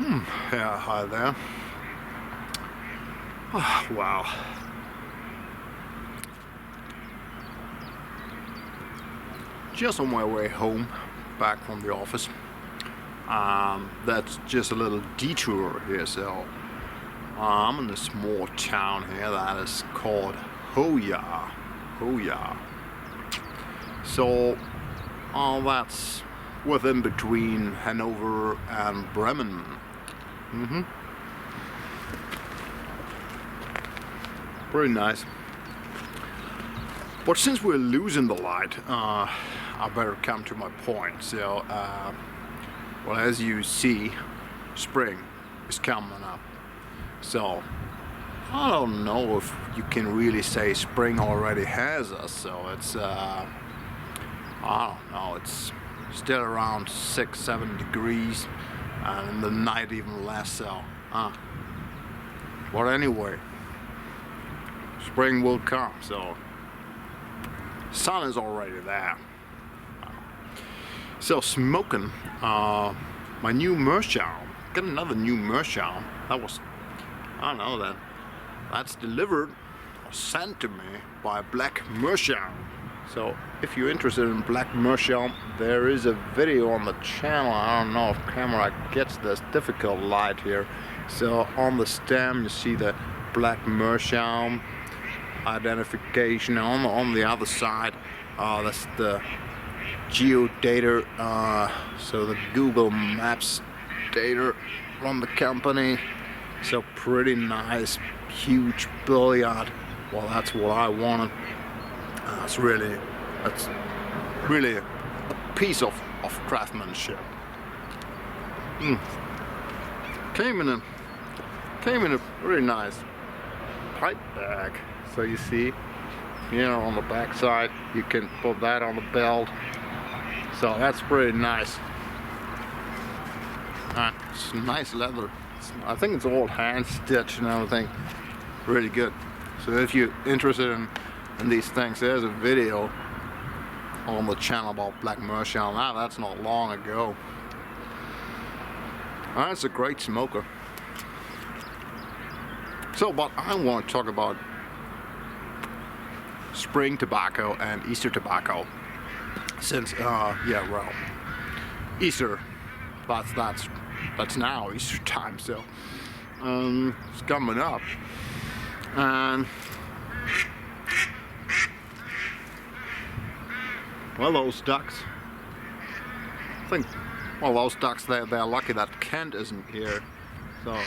Yeah, hi there. Oh, wow. Just on my way home, back from the office. That's just a little detour here, so I'm in a small town here that is called Hoya. So that's within between Hanover and Bremen. Pretty nice. But since we're losing the light, I better come to my point. So, well, as you see, spring is coming up. So, I don't know if you can really say spring already has us. So it's, I don't know, it's still around 6-7 degrees, and in the night even less. So, but anyway, spring will come. So, sun is already there. So smoking my new Meerschaum. Got another new Meerschaum. That was, I don't know, that's delivered or sent to me by Black Meerschaum. So if you're interested in Black Meerschaum, there is a video on the channel. I don't know if camera gets this difficult light here. So on the stem you see the Black Meerschaum identification. On the other side, that's the geodata, so the Google Maps data from the company. So pretty nice, huge billiard. Well, that's what I wanted. That's really a piece of craftsmanship. Came in a really nice pipe bag. So you see, on the back side, you can put that on the belt. So that's pretty nice. It's nice leather. I think it's all hand stitched and everything. Really good. So if you're interested in these things, there's a video on the channel about Black Meerschaum. That's not long ago. That's a great smoker. So, but I want to talk about spring tobacco and Easter tobacco. Since Easter, that's now Easter time. So it's coming up, and well, those ducks. I think, well, those ducks, they're lucky that Kent isn't here. So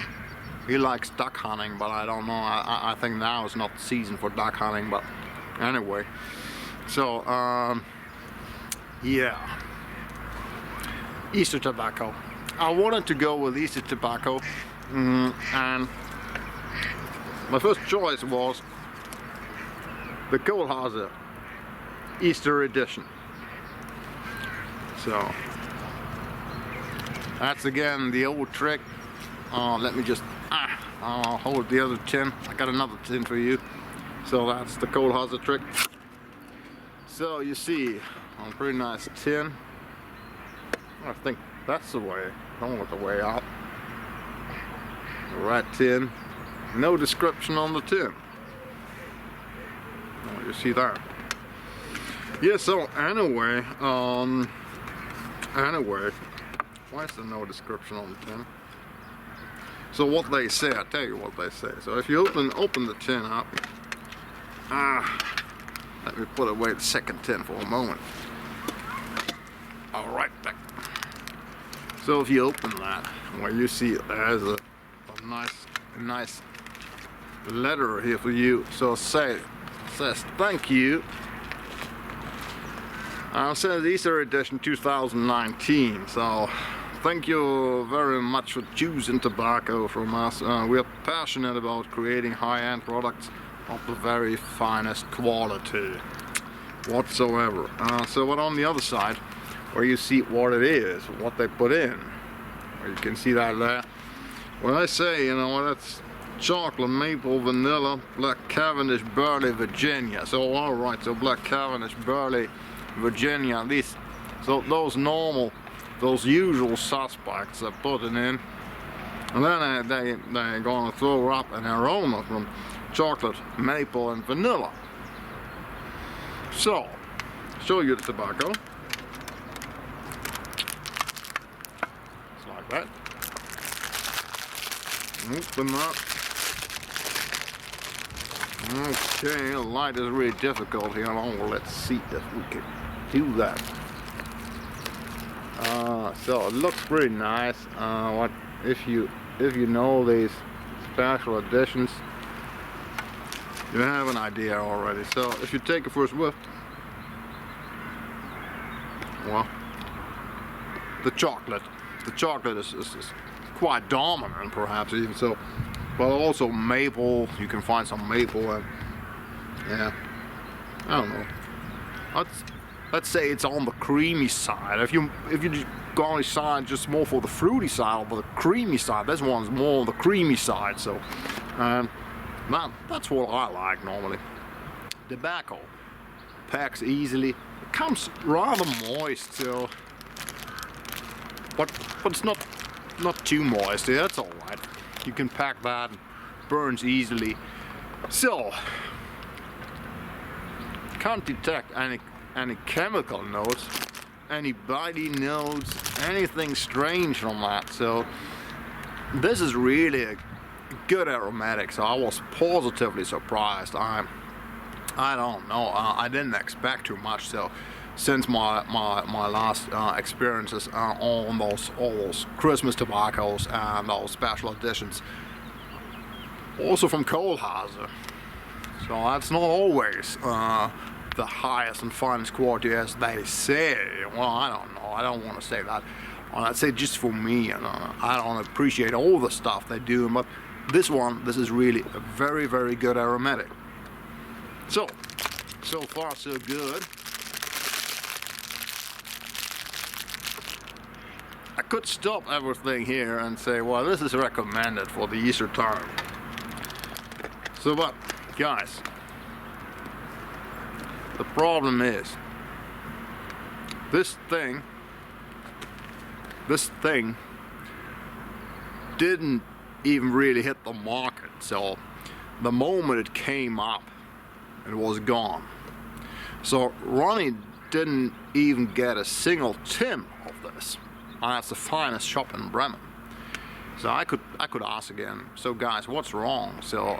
he likes duck hunting, but I don't know. I think now is not the season for duck hunting. But anyway, so yeah, Easter tobacco. I wanted to go with Easter tobacco, and my first choice was the Kohlhase Easter edition. So that's again the old trick. Let me just I'll hold the other tin. I got another tin for you. So that's the Kohlhase trick. So you see, a pretty nice tin. I think that's the way. Don't want the way out. The right tin. No description on the tin. Oh, you see that? Yeah. So anyway, why is there no description on the tin? So what they say, I tell you what they say. So if you open the tin up. Let me put away the second tin for a moment. Alright, back. So if you open that, well, you see there's a nice letter here for you. So it says thank you. It says Easter edition 2019. So thank you very much for choosing tobacco from us. We are passionate about creating high-end products of the very finest quality whatsoever. So what on the other side, where you see what it is, what they put in, where you can see that there. Well, I say, that's chocolate, maple, vanilla, black Cavendish, Burley, Virginia. So alright, so black Cavendish, Burley, Virginia, those usual suspects are putting in. And then they're gonna throw up an aroma from chocolate, maple, and vanilla. So, show you the tobacco. It's like that. Open up. Okay, the light is really difficult here. Well, let's see if we can do that. So it looks pretty nice. What if you know these special editions, you have an idea already. So if you take a first whiff, well, the chocolate is quite dominant, perhaps even so, but also maple. You can find some maple, and yeah, I don't know. Let's say it's on the creamy side. If you just go on just more for the fruity side, but the creamy side, this one's more on the creamy side. So, that's what I like normally. Tobacco packs easily. It comes rather moist, so, but it's not too moist. Yeah, that's all right. You can pack that. Burns easily. So, can't detect any chemical notes, any body notes, anything strange from that. So this is really a good aromatic. So I was positively surprised. I don't know. I didn't expect too much. So since my last experiences on all those Christmas tobaccos and those special editions, also from Kohlhase. So that's not always the highest and finest quality as they say. Well, I don't know. I don't want to say that. I'd say just for me, and I don't appreciate all the stuff they do, but this is really a very, very good aromatic. So far so good. I could stop everything here and say, well, this is recommended for the Easter time. So, but guys, the problem is this thing didn't even really hit the market. So the moment it came up, it was gone. So Ronnie didn't even get a single tin of this, and that's the finest shop in Bremen. So I could ask again, so guys, what's wrong? So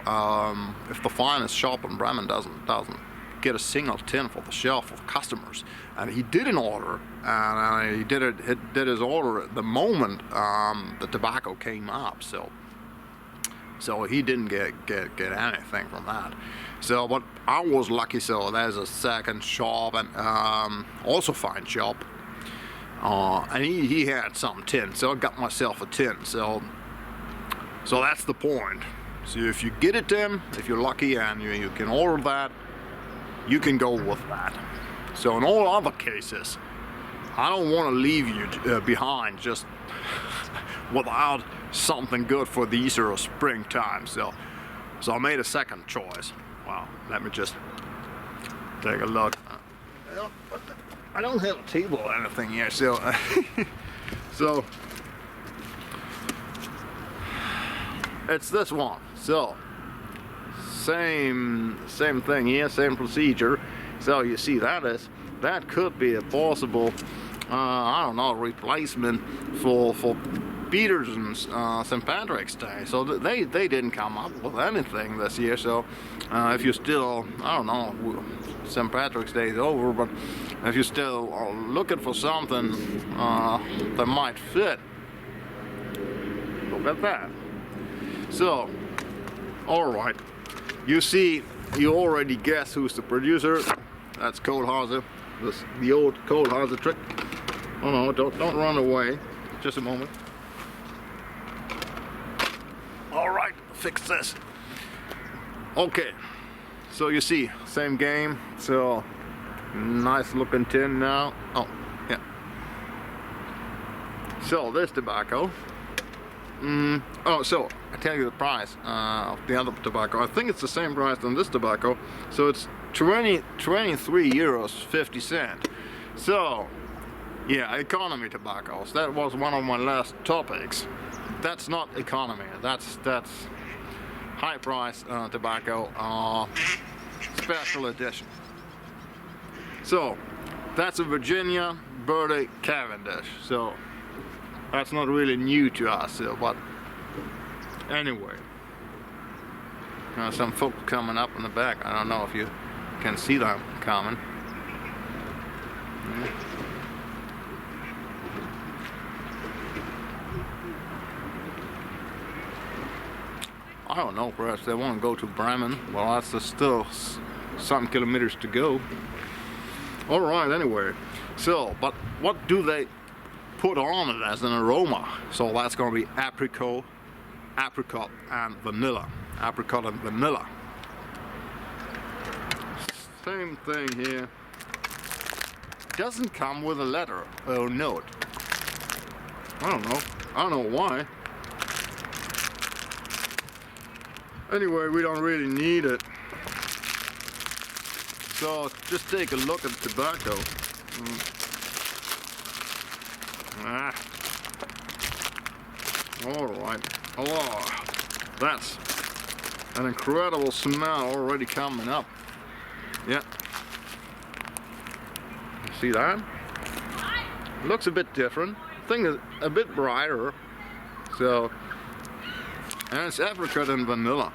if the finest shop in Bremen doesn't get a single tin for the shelf for the customers, and he did an order, and he did his order at the moment the tobacco came up. So he didn't get anything from that. So, but I was lucky. So there's a second shop, and also fine shop, and he had some tin. So I got myself a tin. So that's the point. So if you get a tin, if you're lucky and you can order that, you can go with that. So in all other cases, I don't want to leave you behind just without something good for the Easter or springtime. So I made a second choice. Wow, let me just take a look. I don't have a table or anything here, so so it's this one. So same thing here, same procedure. So you see that could be a possible I don't know, replacement for Peterson's St. Patrick's Day. So they didn't come up with anything this year. So if you're still, I don't know, St. Patrick's Day is over, but if you're still looking for something that might fit, look at that. So, all right, you see, you already guess who's the producer. That's Kohlhase. The old Kohlhase trick. Oh no, don't run away. Just a moment. All right, fix this. Okay, so you see, same game. So nice looking tin now. Oh yeah. So this tobacco. Oh, so I tell you the price of the other tobacco. I think it's the same price than this tobacco. So it's 23 euros 50 cents. So yeah, economy tobaccos. That was one of my last topics. That's not economy. That's high price tobacco, special edition. So that's a Virginia Birdie Cavendish. So that's not really new to us. But anyway, some folk coming up in the back. I don't know if you can see them coming. Yeah. I don't know, perhaps they want to go to Bremen. Well, that's still some kilometers to go. Alright, anyway. So, but what do they put on it as an aroma? So that's going to be apricot and vanilla. Apricot and vanilla. Same thing here. Doesn't come with a letter or note. I don't know. I don't know why. Anyway, we don't really need it. So just take a look at the tobacco. Alright. Oh, that's an incredible smell already coming up. Yeah. You see that? Looks a bit different. Thing is a bit brighter. So, and it's apricot and vanilla.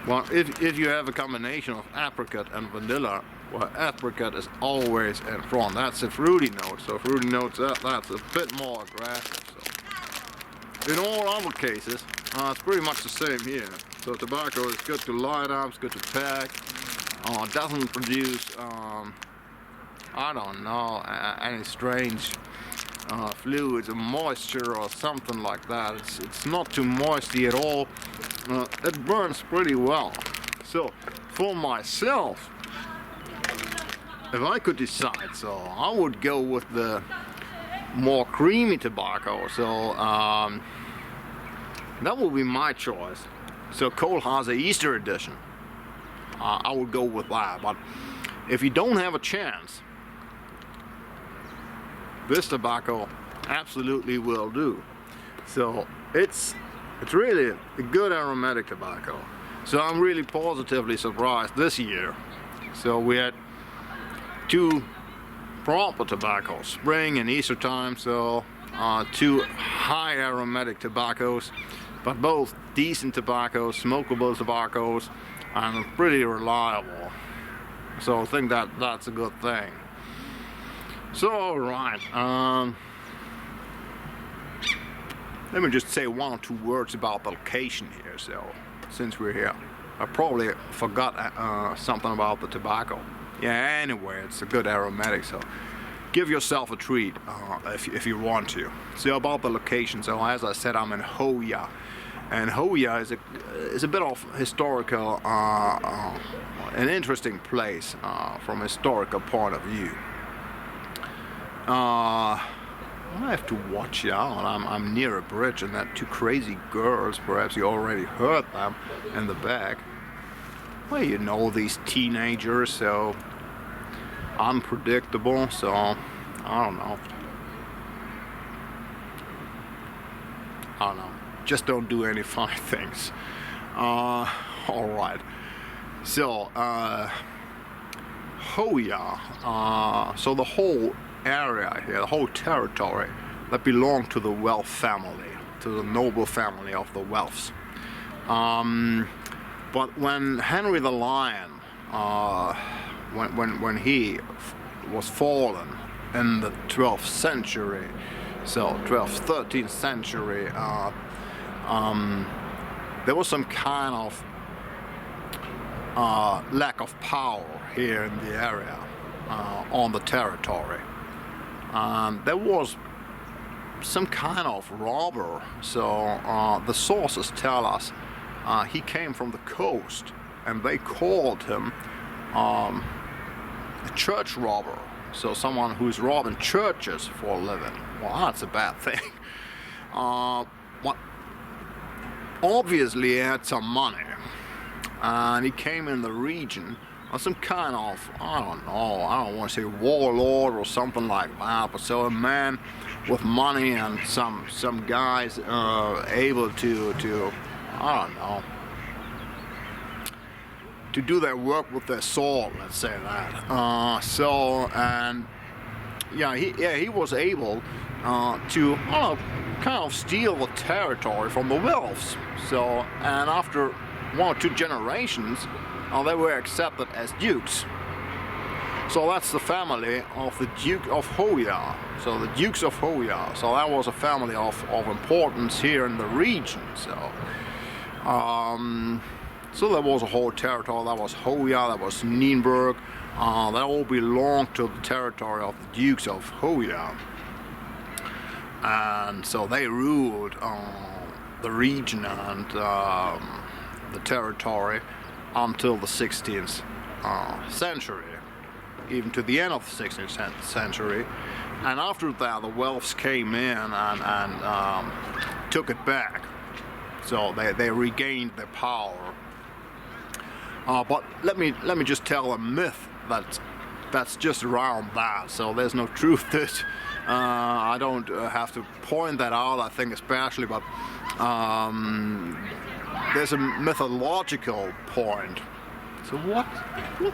Well, if you have a combination of apricot and vanilla, well, apricot is always in front. That's a fruity note. So fruity notes, that's a bit more aggressive. So in all other cases, it's pretty much the same here. So tobacco is good to light up, it's good to pack. Doesn't produce, I don't know, any strange fluids or moisture or something like that. It's not too moisty at all. It burns pretty well. So for myself, if I could decide, so I would go with the more creamy tobacco. So that would be my choice. So Kohlhase Easter edition, I would go with that. But if you don't have a chance, this tobacco absolutely will do. So it's really a good aromatic tobacco. So I'm really positively surprised this year. So we had two proper tobaccos, spring and Easter time. So two high aromatic tobaccos, but both decent tobaccos, smokable tobaccos, and pretty reliable. So I think that's a good thing. So right, let me just say one or two words about the location here. So since we're here, I probably forgot something about the tobacco. Yeah, anyway, it's a good aromatic, so give yourself a treat if you want to. So about the location, so as I said, I'm in Hoya, and Hoya is a bit of historical, an interesting place from a historical point of view. I have to watch out. I'm near a bridge, and that two crazy girls, perhaps you already heard them in the back. Well, you know, these teenagers, so unpredictable, so I don't know. Just don't do any funny things. Alright. So, Hoya, so the whole area here, the whole territory that belonged to the Welf family, to the noble family of the Welfs. But when Henry the Lion, when he was fallen in the 12th century, so 12th, 13th century, there was some kind of lack of power here in the area, on the territory. There was some kind of robber, so the sources tell us he came from the coast, and they called him a church robber, so someone who's robbing churches for a living. Well, that's a bad thing. But obviously he had some money, and he came in the region some kind of, I don't know, I don't want to say warlord or something like that, but so a man with money and some guys able to I don't know, to do their work with their sword, let's say that. And yeah, he was able to kind of steal the territory from the dwarfs. So, and after 1 or 2 generations, they were accepted as dukes. So that's the family of the Duke of Hoya. So the Dukes of Hoya. So that was a family of importance here in the region. So there was a whole territory. That was Hoya, that was Nienburg. That all belonged to the territory of the Dukes of Hoya. And so they ruled the region and the territory until the 16th century, even to the end of the 16th century. And after that, the dwarfs came in and took it back. So they regained their power. But let me just tell a myth that's just around that. So there's no truth to it. I don't have to point that out, I think, especially, but there's a mythological point. So what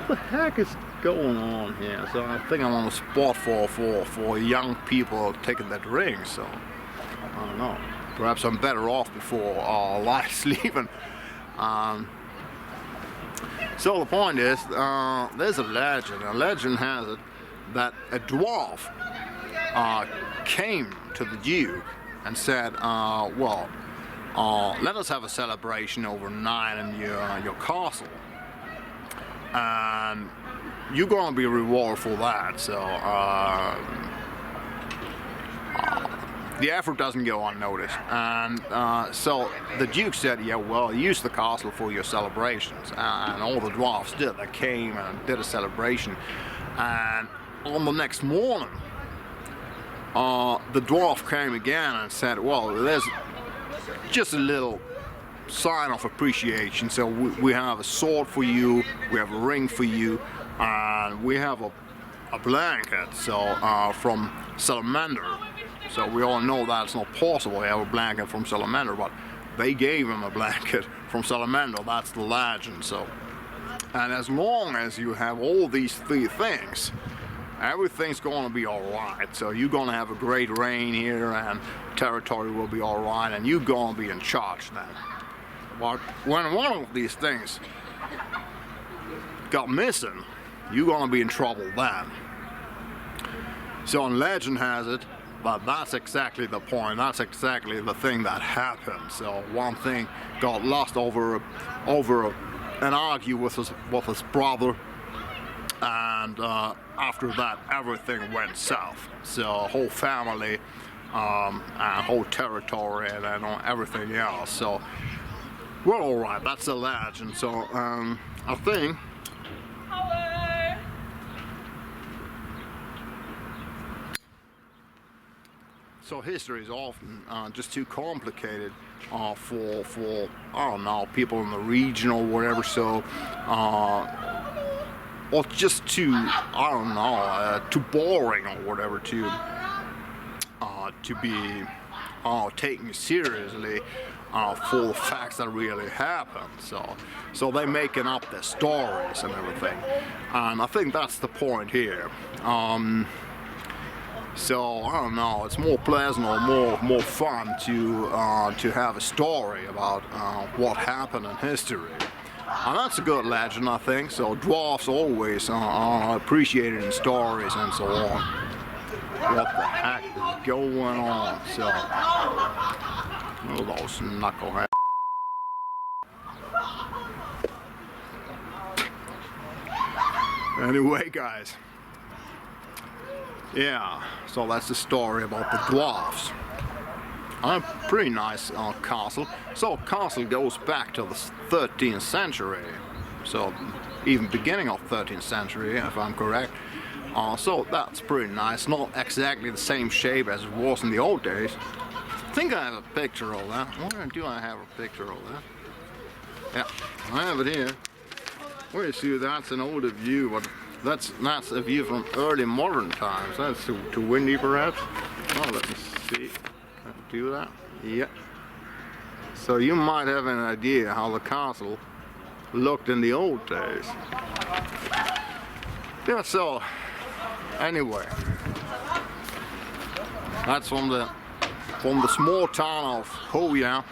the heck is going on here? So I think I'm on the spot for young people taking that ring. So I don't know. Perhaps I'm better off before light sleeping. So the point is, there's a legend. A legend has it that a dwarf came to the Duke and said, well, let us have a celebration overnight in your castle, and you're gonna be rewarded for that. So the effort doesn't go unnoticed, and so the Duke said, yeah, well, use the castle for your celebrations, and all the dwarfs did. They came and did a celebration, and on the next morning, the dwarf came again and said, well, there's just a little sign of appreciation. So we have a sword for you, we have a ring for you, and we have a blanket, so from salamander. So we all know that it's not possible to have a blanket from salamander, but they gave him a blanket from salamander. That's the legend. So, and as long as you have all these 3 things, everything's going to be all right. So you're going to have a great reign here, and territory will be all right, and you're going to be in charge then. But when one of these things got missing, you're going to be in trouble then. So legend has it, but that's exactly the point. That's exactly the thing that happened. So one thing got lost over an argue with his brother, and after that everything went south. So whole family and whole territory and everything else. So we're all right. That's a legend. So I think. So history is often just too complicated for I don't know, people in the region or whatever. So or just too, I don't know, too boring or whatever to be taken seriously for the facts that really happened. So they're making up their stories and everything, and I think that's the point here. So I don't know, it's more pleasant or more fun to have a story about what happened in history. And that's a good legend, I think. So dwarfs always are appreciated in stories and so on. What the heck is going on? So, oh, those knuckleheads. Anyway, guys. Yeah, so that's the story about the dwarfs. A pretty nice castle. So castle goes back to the 13th century. So even beginning of 13th century, if I'm correct. So that's pretty nice. Not exactly the same shape as it was in the old days. I think I have a picture of that. Where do I have a picture of that? Yeah, I have it here. Well, you see, that's an older view, but that's a view from early modern times. That's too windy, perhaps. Oh, let me see. I can do that. Yeah. So you might have an idea how the castle looked in the old days. Yeah. So anyway, that's from the small town of Kohlhase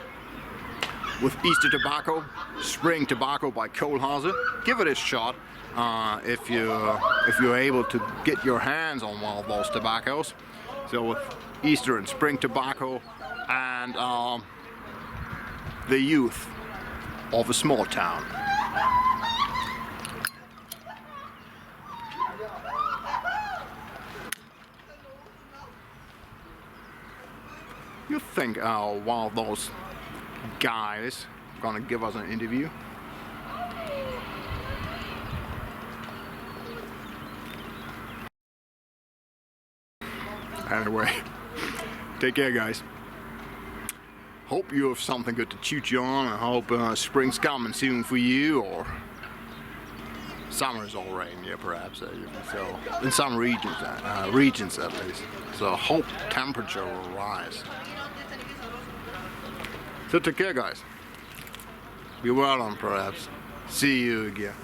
with Easter tobacco, spring tobacco by Kohlhase. Give it a shot if you're able to get your hands on one of those tobaccos. So with Easter and spring tobacco and the youth of a small town. You think one of those guys gonna give us an interview? Anyway, take care, guys. Hope you have something good to chew you on. I hope spring's coming soon for you, or summer's already near, perhaps. So in some regions at least. So I hope temperature will rise. So take care, guys. Be well on, perhaps. See you again.